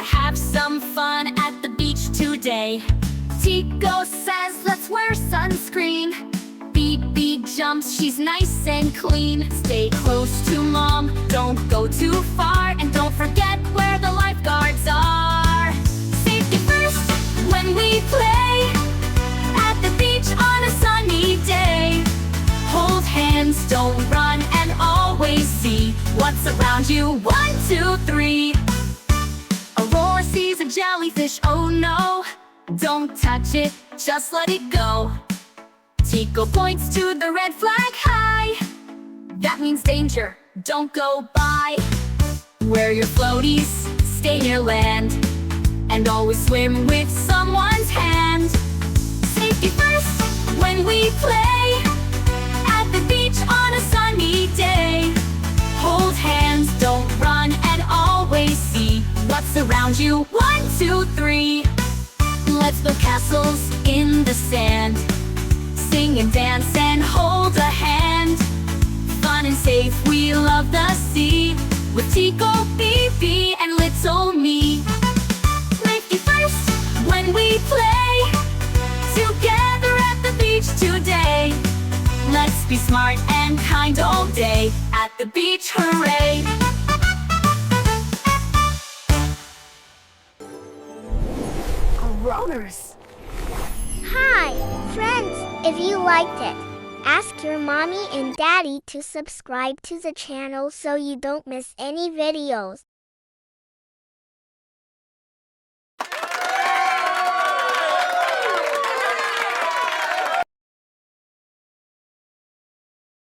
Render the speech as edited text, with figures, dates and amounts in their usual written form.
have some fun at the beach today. Tico says let's wear sunscreen. Bibi jumps, she's nice and clean. Stay close to mom, don't go too far, and don't forget where the lifeguards are. Safety first when we play at the beach on a sunny day. Hold hands, don't run, and always see what's around you. 1, 2, 3. Aurora sees a jellyfish, oh no. Don't touch it, just let it go. Tico points to the red flag high. That means danger, don't go by. Wear your floaties, stay near land, and always swim with someone's hand. Safety first when we play at the beach on a sunny day. Hold hands, don't run, and always see what's around you. 1, 2, 3. Let's build castles in the sand. Sing and dance and hold a hand. Fun and safe, we love the sea. With Tico, Bibi, and little me. Safety first when we play together at the beach today. Let's be smart and kind all day at the beach, hooray! Auroras. Hi, friends! If you liked it, ask your mommy and daddy to subscribe to the channel so you don't miss any videos.